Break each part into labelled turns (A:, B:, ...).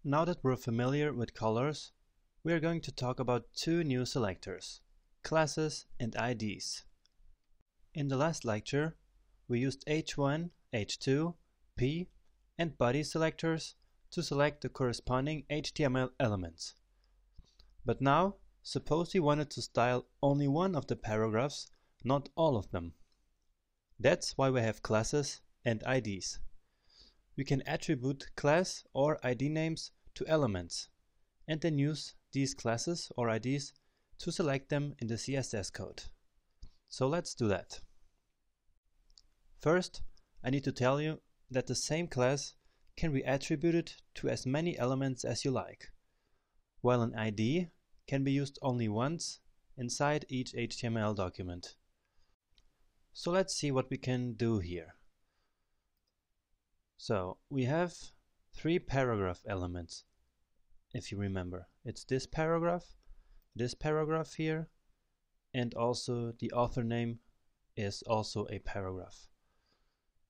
A: Now that we're familiar with colors, we are going to talk about two new selectors, classes and IDs. In the last lecture, we used h1, h2, p, and body selectors to select the corresponding HTML elements. But now, suppose we wanted to style only one of the paragraphs, not all of them. That's why we have classes and IDs. We can attribute class or ID names to elements, and then use these classes or IDs to select them in the CSS code. So let's do that. First, I need to tell you that the same class can be attributed to as many elements as you like, while an ID can be used only once inside each HTML document. So let's see what we can do here. So we have three paragraph elements, if you remember. It's this paragraph here, and also the author name is also a paragraph.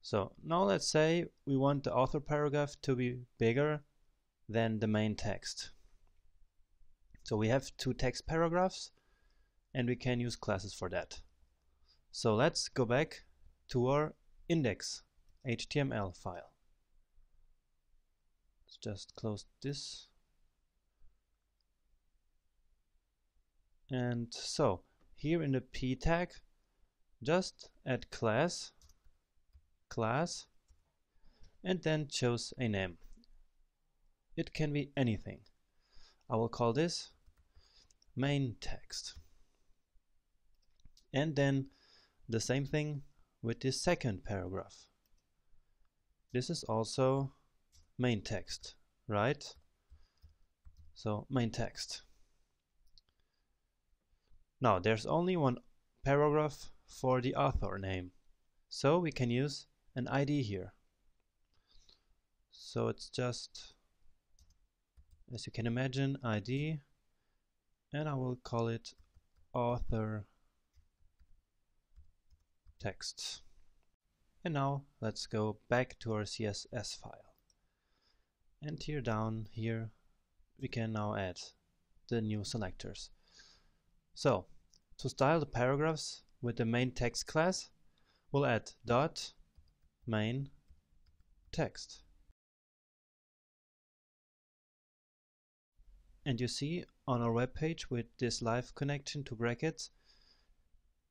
A: So now let's say we want the author paragraph to be bigger than the main text. So we have two text paragraphs and we can use classes for that. So let's go back to our index HTML file. Let's just close this. And so here in the p tag, just add class, and then choose a name. It can be anything. I will call this main text. And then the same thing with this second paragraph. This is also main text, right? So main text. Now there's only one paragraph for the author name, so we can use an ID here. So it's just, as you can imagine, ID, and I will call it author text. And now let's go back to our CSS file. And here down here we can now add the new selectors. So to style the paragraphs with the main text class, we'll add dot main text. And you see on our web page with this live connection to brackets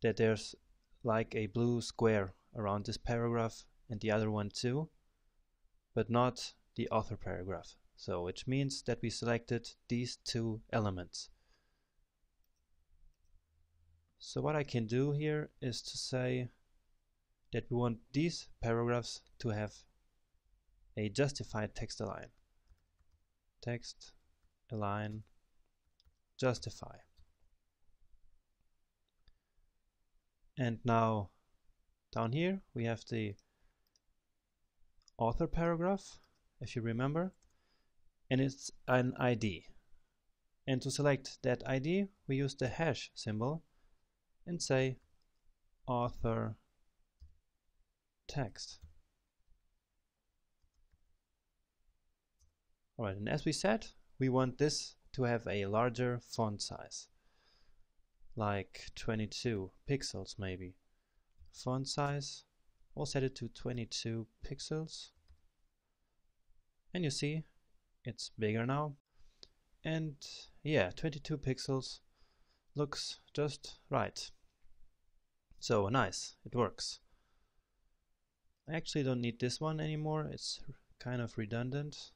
A: that there's like a blue square around this paragraph and the other one too, but not the author paragraph. So which means that we selected these two elements. So what I can do here is to say that we want these paragraphs to have a justified text align. Text align justify. And now down here we have the author paragraph, if you remember, and it's an ID. And to select that ID we use the hash symbol and say author text. Alright, and as we said, we want this to have a larger font size, like 22 pixels maybe. Font size, we'll set it to 22 pixels. And you see, it's bigger now. And yeah, 22 pixels looks just right. So nice, it works. I actually don't need this one anymore, it's kind of redundant,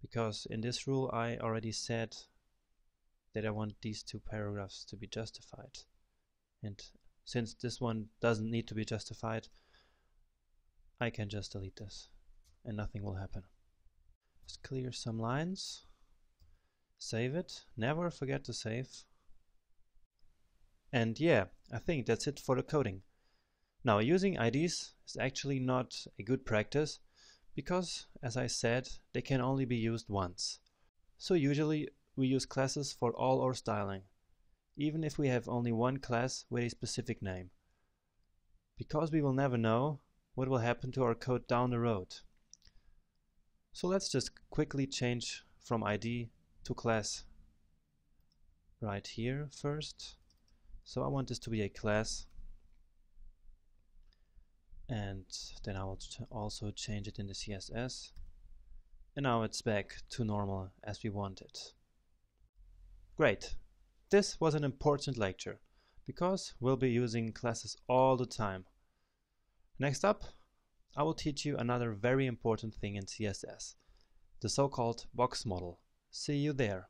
A: because in this rule I already said that I want these two paragraphs to be justified. And since this one doesn't need to be justified, I can just delete this and nothing will happen. Just clear some lines, save it, never forget to save. And yeah, I think that's it for the coding. Now using IDs is actually not a good practice because, as I said, they can only be used once. So usually we use classes for all our styling, even if we have only one class with a specific name, because we will never know what will happen to our code down the road. So let's just quickly change from ID to class right here first. So I want this to be a class, and then I will also change it in the CSS, and now it's back to normal as we want it. Great! This was an important lecture because we'll be using classes all the time. Next up, I will teach you another very important thing in CSS, the so-called box model. See you there.